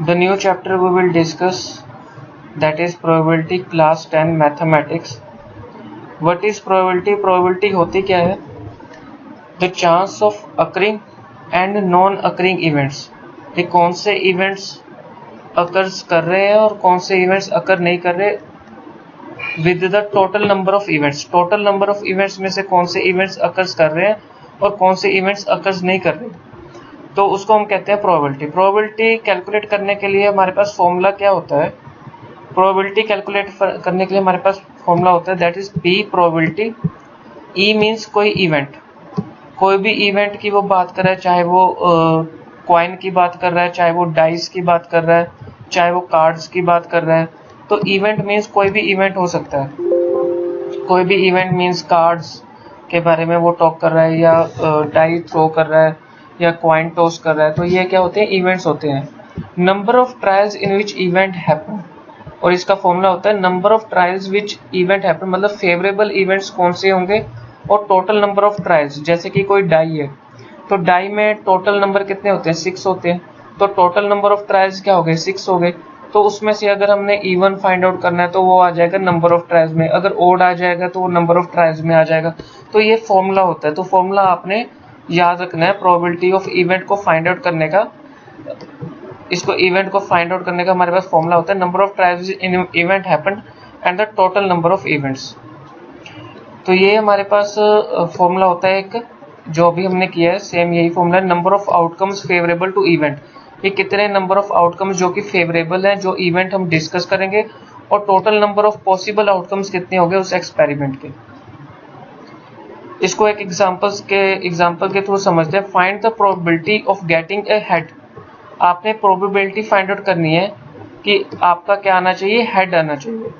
The new chapter we will discuss, that is probability, class 10 mathematics. What is probability? Probability होती क्या है? The chance of occurring and non-occurring events. ये कौन से events occurs कर रहे हैं और कौन से events occur नहीं कर रहे with the total number of events. Total number of events में से कौन से events occurs कर रहे हैं और कौन से events occurs नहीं कर रहे, तो उसको हम कहते हैं प्रोबेबिलिटी। प्रोबेबिलिटी कैलकुलेट करने के लिए हमारे पास फॉर्मूला क्या होता है? प्रोबेबिलिटी कैलकुलेट करने के लिए हमारे पास फॉर्मूला होता है, that is P probability. E means कोई इवेंट, कोई भी इवेंट की वो बात कर रहा है, चाहे वो कॉइन की बात कर रहा है, चाहे वो डाइस की बात कर रहा है, चाहे वो कार्ड्स की बात कर रहा है। तो इवेंट मींस कोई भी इवेंट हो सकता है। कोई भी इवेंट मींस कार्ड्स के बारे में वो टॉक कर रहा है, या डाई थ्रो कर रहा है, या कॉइन टॉस कर रहा है। तो ये क्या होते हैं? इवेंट्स होते हैं। Number of trials in which event happen, और इसका फॉर्मूला होता है number of trials which event happen, मतलब फेवरेबल इवेंट्स कौन से होंगे और टोटल नंबर ऑफ ट्रायल्स। जैसे कि कोई डाई है, तो डाई में टोटल नंबर कितने होते हैं? 6 होते हैं। तो टोटल नंबर ऑफ ट्रायल्स क्या हो गए? 6 हो गए। तो उसमें से अगर हमने इवन फाइंड आउट करना है तो वो आ जाएगा नंबर ऑफ ट्रायल्स में, अगर ओड आ जाएगा तो वो नंबर ऑफ ट्रायल्स में आ जाएगा। तो ये फॉर्मूला होता है। तो फॉर्मूला आपने याद रखना है प्रोबेबिलिटी ऑफ इवेंट को फाइंड आउट करने का। इसको इवेंट को फाइंड आउट करने का हमारे पास फॉर्मूला होता है number of trials in event happened and the total number of events. तो ये हमारे पास फॉर्मूला होता है एक, जो भी हमने किया है सेम यही फॉर्मूला है। Number of outcomes favourable to event, ये कितने नंबर ऑफ आउटकम्स जो कि फेवरेबल हैं, जो इवेंट हम डिस्कस करेंगे, और total number of possible outcomes कितने होंगे उस एक्सपेरिमेंट के। इसको एक एग्जांपल के थ्रू समझते हैं। Find the probability of getting a head. आपने प्रोबेबिलिटी फाइंड आउट करनी है कि आपका क्या आना चाहिए? हेड आना चाहिए।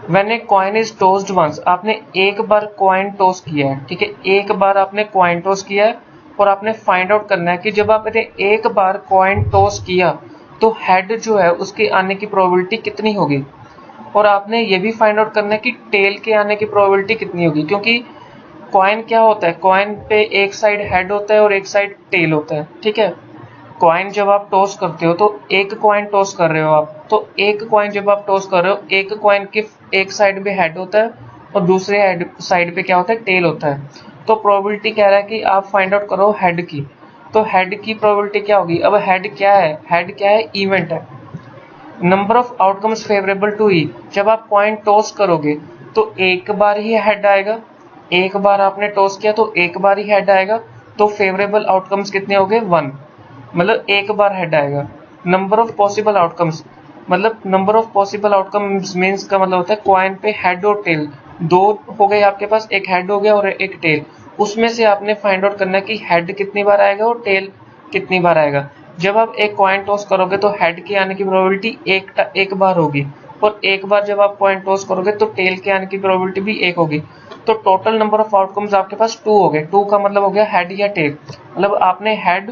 When a coin is tossed once, आपने एक बार कॉइन टॉस किया है, ठीक है, एक बार आपने कॉइन टॉस किया है, और आपने फाइंड आउट करना है कि जब आपने एक बार कॉइन टॉस किया तो हेड जो है उसके आने की प्रोबेबिलिटी कितनी होगी, और आपने ये भी फाइंड आउट करना है कि टेल के आने की प्रोबेबिलिटी कितनी होगी। क्योंकि कॉइन क्या होता है? कॉइन पे एक साइड हेड होता है और एक साइड टेल होता है, ठीक है। कॉइन जब आप टॉस करते हो तो एक कॉइन टॉस कर रहे हो आप, तो एक कॉइन जब आप टॉस कर रहे हो, एक कॉइन के एक साइड पे हेड होता है और दूसरे साइड पे क्या होता है? टेल होता है। तो प्रोबेबिलिटी कह रहा है कि आप फाइंड आउट करो हेड की। तो हेड की प्रोबेबिलिटी क्या होगी? अब हेड क्या है? हेड क्या है? इवेंट है। Number of outcomes favourable to E, जब आप कॉइन टॉस करोगे तो एक बार ही हेड आएगा, एक बार आपने टॉस किया तो एक बार ही हेड आएगा। तो फेवरेबल आउटकम्स कितने हो गए? 1, मतलब एक बार हेड आएगा। नंबर ऑफ पॉसिबल आउटकम्स, मतलब number of possible outcomes means का मतलब होता है कॉइन पे हेड और टेल दो हो गए आपके पास, एक हेड हो गया और एक टेल। उसमें से आपने फाइंड आउट करना है कि हेड कितनी बार आएगा और टेल कितनी बार आएगा। जब आप एक कॉइन टॉस करोगे तो हेड के आने की प्रोबेबिलिटी एक बार होगी, और एक बार जब आप कॉइन टॉस करोगे तो टेल के आने की प्रोबेबिलिटी भी एक होगी। तो टोटल नंबर ऑफ आउटकम्स आपके पास 2 हो गए। 2 का मतलब हो गया हेड या टेल, मतलब आपने हेड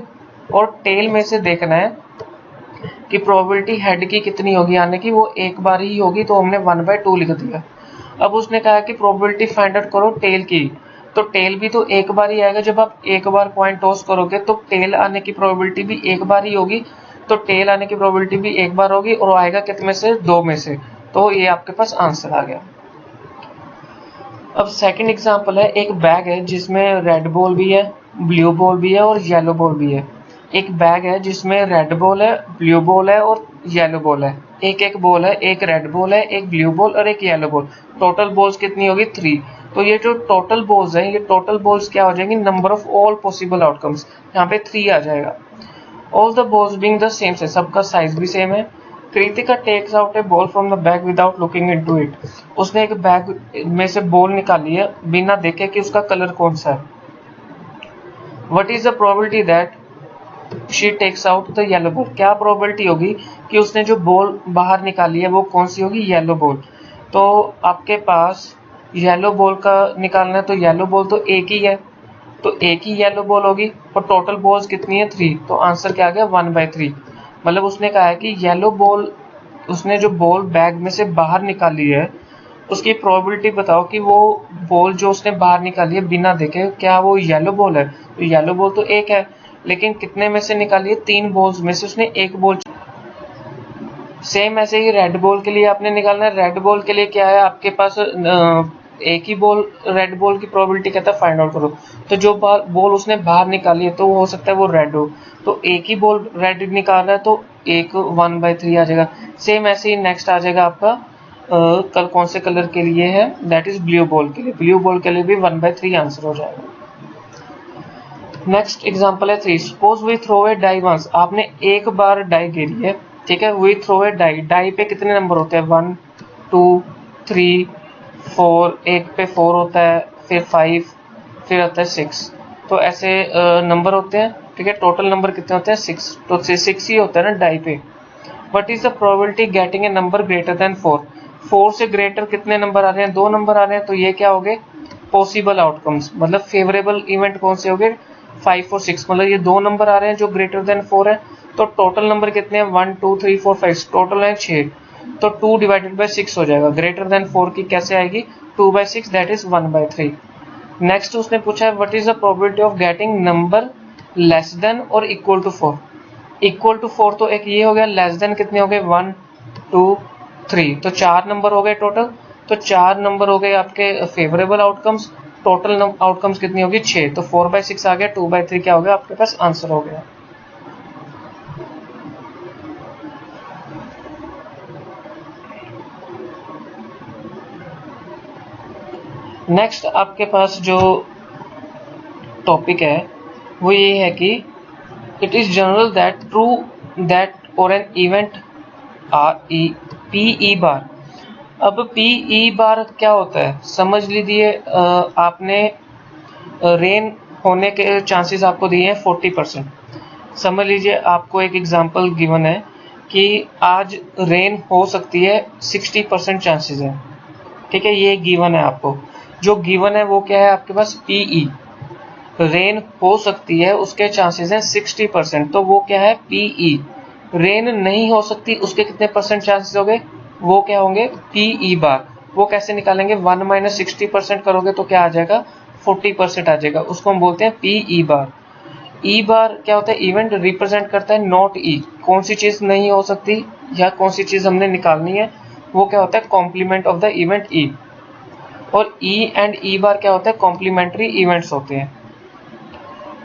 और टेल में से देखना है कि प्रोबेबिलिटी हेड की कितनी होगी आने की, वो एक बार ही होगी, तो हमने 1/2 लिख दिया। अब उसने कहा कि प्रोबेबिलिटी फाइंड आउट करो टेल की, तो टेल भी तो एक बार ही आएगा। जब आप एक बार कॉइन टॉस करोगे तो टेल आने की प्रोबेबिलिटी भी एक बार ही होगी, तो टेल आने की प्रोबेबिलिटी भी एक बार होगी, और आएगा कितने से? 2 में से। तो ये आपके पास आंसर आ गया। अब सेकंड एग्जांपल है, एक बैग है जिसमें रेड बॉल भी है, ब्लू बॉल भी है और येलो बॉल भी है। एक बैग है जिसमें रेड बॉल है, ब्लू बॉल है और येलो बॉल है। एक एक बॉल है, एक रेड बॉल है, एक ब्लू बॉल और एक येलो बॉल। टोटल बॉल्स कितनी होगी? 3। तो ये जो टोटल बॉल्स हैं, ये टोटल बॉल्स क्या हो जाएंगी? Number of all possible outcomes, यहाँ पे 3 आ जाएगा। All the balls being the same से, सबका साइज भी सेम है। Kritika takes out a ball from the bag without looking into it. उसने एक बैग में से बॉल निकाली है बिना देखे कि उसका कलर कौन सा है। What is the probability that she takes out the yellow ball. क्या प्रोबेबिलिटी होगी कि उसने जो बॉल बाहर निकाली है वो कौन सी होगी? Yellow ball. तो आपके पास येलो बॉल का निकालना है, तो येलो बॉल तो एक ही है, तो एक ही येलो बॉल होगी, और टोटल बॉल्स कितनी है? 3। तो आंसर क्या आ गया? 1/3। मतलब उसने कहा है कि येलो बॉल, उसने जो बॉल बैग में से बाहर निकाली है उसकी प्रोबेबिलिटी बताओ कि वो बॉल जो उसने बाहर निकाली है बिना देखे, क्या वो येलो बॉल है? तो येलो बॉल तो एक है, लेकिन कितने में से निकाली है? 3 बॉल्स में से उसने एक बॉल सेम ऐसे ही रेड बॉल के लिए आपने निकालना है। रेड बॉल के लिए क्या है आपके पास, एक ही बॉल, रेड बॉल की प्रोबेबिलिटी कहता है फाइंड आउट करो। तो जो बॉल उसने बाहर निकाली है तो वो हो सकता है वो रेड हो, तो एक ही बॉल रेड निकाल रहा है तो एक 1/3 आ जाएगा। सेम ऐसे ही नेक्स्ट आ जाएगा आपका कल कौन से कलर के लिए है, दैट इज ब्लू बॉल के लिए। ब्लू बॉल के लिए भी 1/3 आंसर हो जाएगा। नेक्स्ट एग्जांपल है 3। Suppose we throw a die once, आपने एक बार डाई गिरी है, ठीक है। We throw a die, die पे कितने नंबर होते हैं, 1 2 3 4, एक पे 4 होता है, फिर 5, फिर आता है 6, तो ऐसे नंबर होते हैं, ठीक है। टोटल नंबर कितने होते हैं 6, तो 6 ही होता है ना डाई पे। What is the probability getting a number greater than 4, 4 से ग्रेटर कितने नंबर आ रहे हैं, 2 नंबर आ रहे हैं, तो ये क्या हो गए पॉसिबल आउटकम्स, मतलब फेवरेबल इवेंट कौन से हो गए 5 और 6, मतलब ये 2 नंबर आ रहे हैं जो ग्रेटर देन 4 है। तो टोटल नंबर कितने हैं 1 2 3 4 5, टोटल है 6, तो 2 डिवाइडेड बाई 6 हो जाएगा। ग्रेटर देन 4 की कैसे आएगी 2/6, दैट इज 1/3। नेक्स्ट उसने पूछा है what is the probability of getting number less than और इक्वल टू 4। इक्वल टू 4 तो एक ये हो गया, लेस देन कितने हो गए 1 2 3, तो 4 नंबर हो गए टोटल, तो 4 नंबर हो गए आपके फेवरेबल आउटकम्स। टोटल आउटकम्स कितनी होगी 6, तो 4/6 आ गया, 2/3 क्या हो गया आपके पास आंसर हो गया। नेक्स्ट आपके पास जो टॉपिक है वो ये है कि it is general that true that और एन इवेंट पी ई बार। अब पी ई बार क्या होता है समझ लीजिए, आपने रेन होने के चांसेस आपको दिए हैं 40%। समझ लीजिए आपको एक एग्जांपल गिवन है कि आज रेन हो सकती है 60% चांसेस है, ठीक है। ये गिवन है आपको, जो गिवन है वो क्या है आपके पास पीई, रेन हो सकती है उसके चांसेस हैं 60%, तो वो क्या है पीई। रेन नहीं हो सकती उसके कितने परसेंट चांसेस हो गए, वो क्या होंगे पीई बार। वो कैसे निकालेंगे 1 - 60% करोगे तो क्या आ जाएगा 40% आ जाएगा, उसको हम बोलते हैं पीई बार। ई बार क्या होता है इवेंट रिप्रेजेंट करता है नॉट ई, कौन सी चीज नहीं हो सकती या कौन सी चीज हमने निकालनी है, वो क्या होता है complement of the event e. और ई एंड ई बार क्या होता है कॉम्प्लीमेंट्री इवेंट्स होते हैं।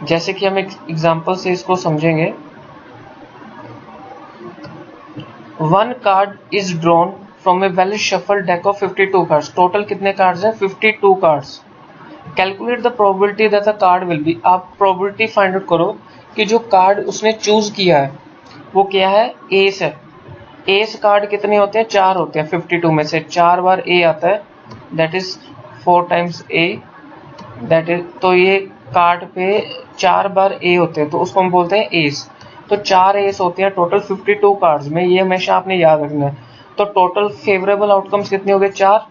जैसे कि हम एक एग्जांपल से इसको समझेंगे, 1 card is drawn from A well shuffled deck of 52 cards. Total कितने कार्ड्स हैं 52 cards. Calculate the probability that the card will be. आप प्रोबेबिलिटी फाइंड आउट करो कि जो कार्ड उसने चूज किया है वो क्या है एस है। एस कार्ड कितने होते हैं 4 होते हैं, 52 में से 4 बार ए आता है, that is 4 times A, that is, तो ये कार्ड पे 4 बार ए होते हैं तो उसको हम बोलते हैं एस। तो 4 एस होते हैं टोटल 52 कार्ड्स में, ये हमेशा आपने याद रखना है। तो टोटल फेवरेबल आउटकम्स कितने हो गए 4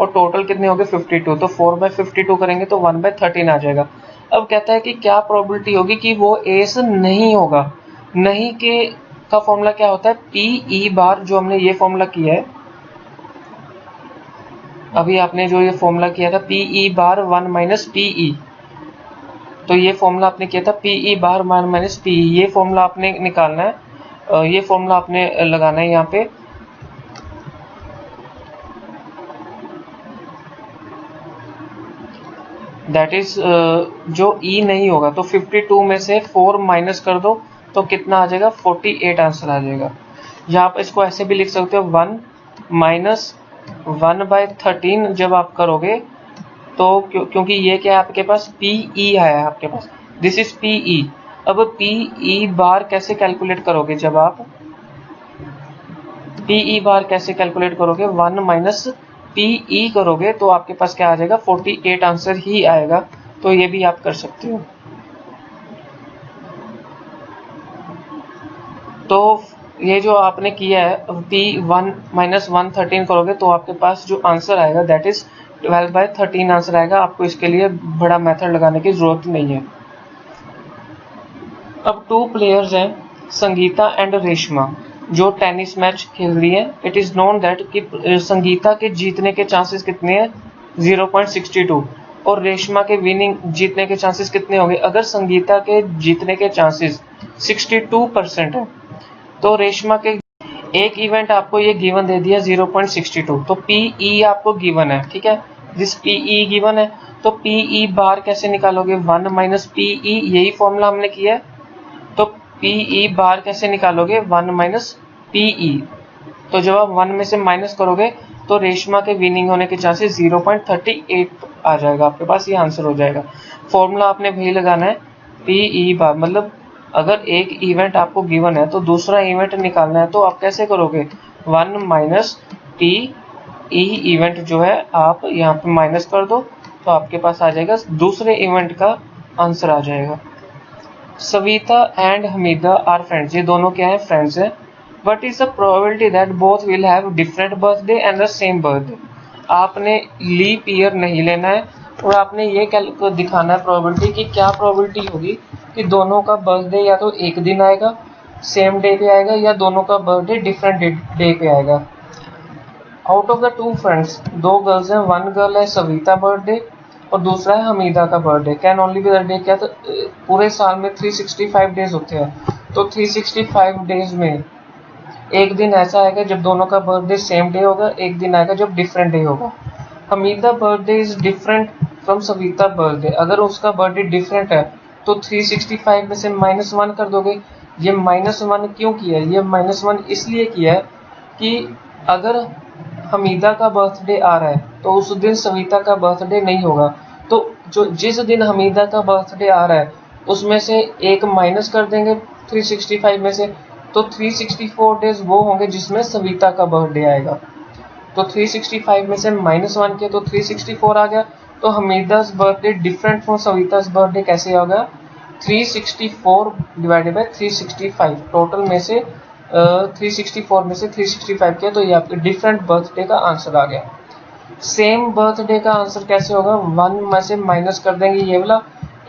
और टोटल कितने हो गए 52, तो 4/52 करेंगे तो 1/13 आ जाएगा। अब कहता है कि क्या प्रोबेबिलिटी होगी कि वो एस नहीं होगा। नहीं के का फॉर्मूला क्या होता है पी ई बार, जो हमने ये फॉर्मूला किया है अभी, आपने जो ये फॉर्मूला किया था पी ई बार 1 - पीई, तो ये फॉर्मूला आपने किया था पी ई बार 1 - पीई, ये फॉर्मूला आपने निकालना है, ये फॉर्मूला आपने लगाना है यहाँ पे। दैट इज जो ई नहीं होगा तो 52 में से 4 माइनस कर दो तो कितना आ जाएगा 48 आंसर आ जाएगा। या आप इसको ऐसे भी लिख सकते हो 1 - 1/13 जब आप करोगे तो क्योंकि ये क्या है आपके पास पीई आया है आपके पास, दिस इज पीई। अब पीई बार कैसे कैलकुलेट करोगे, जब आप पीई बार कैसे कैलकुलेट करोगे 1 - पीई करोगे तो आपके पास क्या आ जाएगा 48 आंसर ही आएगा, तो ये भी आप कर सकते हो। तो ये जो आपने किया है P1 - 113 करोगे तो आपके पास जो आंसर आएगा दैट इज 12/13 आंसर आएगा। आपको इसके लिए बड़ा मेथड लगाने की जरूरत नहीं है। अब 2 प्लेयर्स हैं संगीता एंड रेशमा जो टेनिस मैच खेल रही है। इट इज नोन दैट कि संगीता के जीतने के चांसेस कितने हैं 0.62 और रेशमा के विनिंग जीतने के चांसेस कितने होंगे। अगर संगीता के जीतने के चांसेस 62% है तो रेशमा के एक इवेंट आपको ये गिवन दे दिया 0.62, तो पीई आपको गिवन है, ठीक है, दिस पीई गिवन है, तो पीई बार कैसे निकालोगे, 1 माइनस पीई, यही फॉर्मूला हमने किया है। तो पीई बार कैसे निकालोगे, 1 माइनस पीई, तो जब आप 1 में से माइनस करोगे तो रेशमा के विनिंग होने के चांसेस 0.38 आ जाएगा आपके पास, ये आंसर हो जाएगा। फॉर्मूला आपने वही लगाना है, पीई बार, मतलब अगर एक इवेंट आपको गिवन है तो दूसरा इवेंट निकालना है, तो आप कैसे करोगे, 1 माइनस पी ई इवेंट जो है आप यहाँ पे माइनस कर दो, तो आपके पास आ जाएगा दूसरे इवेंट का आंसर आ जाएगा। Savita and Hamida are friends, ये दोनों क्या है, फ्रेंड्स है। What is the probability that both will have different birthday and the same birthday? आपने लीप ईयर नहीं लेना है और आपने ये दिखाना है प्रोबेबिलिटी कि क्या प्रोबेबिलिटी होगी कि दोनों का बर्थडे या तो एक दिन आएगा, सेम डे पे आएगा, या दोनों का बर्थडे डिफरेंट डे पे आएगा। Out of the two friends, दो गर्ल्स हैं, वन गर्ल है सविता बर्थडे और दूसरा है हमीदा का birthday, can only be the day, क्या तो पूरे साल में 365 डेज होते हैं, तो 365 डेज में एक दिन ऐसा आएगा जब दोनों का बर्थडे सेम डे होगा, एक दिन आएगा जब डिफरेंट डे होगा। Hamida birthday is different from Savita birthday, अगर उसका बर्थडे डिफरेंट है तो 365 में से -1 कर दोगे। ये -1 क्यों किया है, ये -1 इसलिए किया है कि अगर हमीदा का बर्थडे आ रहा है तो उस दिन सविता का बर्थडे नहीं होगा, तो जो जिस दिन हमीदा का बर्थडे आ रहा है उसमें से एक माइनस कर देंगे 365 में से, तो 364 डेज वो होंगे जिसमें सविता का बर्थडे आएगा। तो 365 में से -1 किया तो 364 आ गया, तो हमीदा's बर्थडे डिफरेंट फ्रॉम सविता's बर्थडे कैसे होगा, 364 डिवाइडेड बाय 365, टोटल में से 364 में से 365 किया तो ये आपके डिफरेंट बर्थडे का आंसर आ गया। सेम बर्थडे का आंसर कैसे होगा, 1 में से माइनस कर देंगे ये वाला,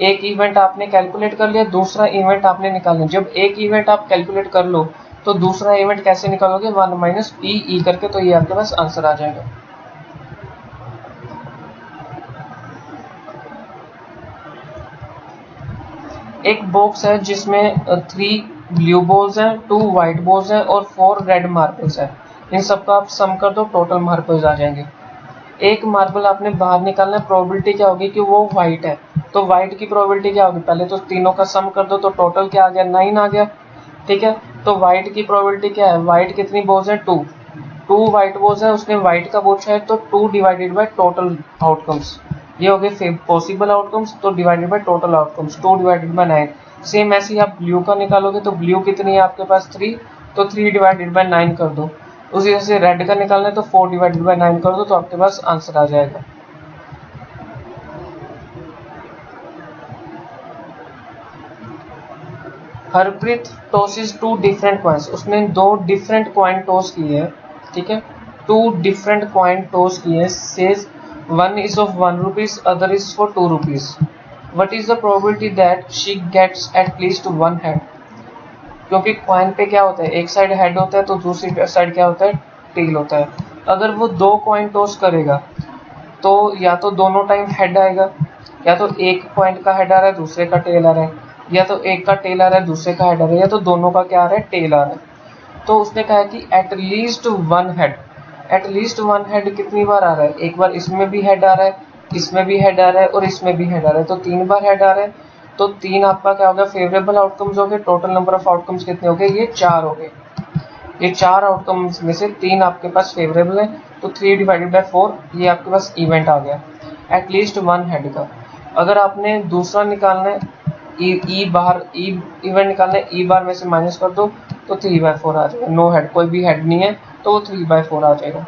एक इवेंट आपने कैलकुलेट कर लिया, दूसरा इवेंट आपने निकालना। जब एक इवेंट आप कैलकुलेट कर लो तो दूसरा इवेंट कैसे निकालोगे, 1 माइनस पीई करके, तो ये आपके पास आंसर आ जाएगा। एक बॉक्स है जिसमें 3 ब्लू बॉल्स हैं, 2 व्हाइट बॉल्स हैं और 4 रेड मार्बल्स हैं। इन सबका आप सम कर दो, टोटल मार्बल्स आ जाएंगे। एक मार्बल आपने बाहर निकालना है, प्रोबेबिलिटी क्या होगी कि वो व्हाइट है, तो व्हाइट की प्रोबेबिलिटी क्या होगी, पहले तो तीनों का सम कर दो, तो टोटल क्या आ गया, 9 आ गया, ठीक है। तो व्हाइट की प्रोबेबिलिटी क्या है, व्हाइट कितनी बॉल्स हैं, 2 व्हाइट बॉल्स हैं, उसने व्हाइट का पूछा है, तो 2 डिवाइडेड बाय टोटल आउटकम्स, ये हो गए पॉसिबल आउटकम्स, तो divided by total outcomes, 2 divided by 9। Same ऐसे ही आप ब्लू का निकालोगे, तो ब्लू कितनी है आपके पास 3, तो 3 डिवाइडेड बाय 9 कर दो। उसी तरह से रेड का निकालना है तो 4 डिवाइडेड बाय 9 कर दो, तो आपके पास आंसर आ जाएगा। हरप्रीत टॉसेस 2 डिफरेंट कॉइन्स, उसने 2 डिफरेंट कॉइन टॉस किए हैं, ठीक है, 2 डिफरेंट कॉइन टॉस किए, says one is of 1 rupees, other is for 2 rupees. What is the probability that she gets at least 1 head? क्योंकि कॉइन पे क्या होता है, एक साइड हेड होता है तो दूसरी साइड क्या होता है, टेल होता है। अगर वो 2 कॉइन टॉस करेगा तो या तो दोनों टाइम हेड आएगा, या तो एक कॉइन का हेड आ रहा है दूसरे का टेल आ रहा है, या तो एक का टेल आ रहा है दूसरे का हेड आ रहा है, या तो दोनों का क्या आ रहा है, टेल आ रहा है। तो उसने कहा कि at least 1 head, at least 1 head कितनी बार आ रहा है, एक बार इसमें भी हेड आ रहा है, इसमें भी हेड आ रहा है और इसमें भी हेड आ रहा है, तो 3 बार हेड आ रहा है, तो 3 आपका क्या होगा, फेवरेबल आउटकम्स हो गए। टोटल नंबर ऑफ आउटकम्स कितने हो गए, ये 4 हो गए। ये 4 आउटकम्स में से 3 आपके पास फेवरेबल है, तो 3 डिवाइडेड बाय 4 ये आपके पास इवेंट आ गया एटलीस्ट 1 हेड का। अगर आपने दूसरा निकालना है ई बार, ई इवेंट निकालना है, ई बार में से माइनस कर दो तो 3/4 आ जाएगा। नो हेड, कोई भी हेड नहीं है तो वो 3/4 आ जाएगा।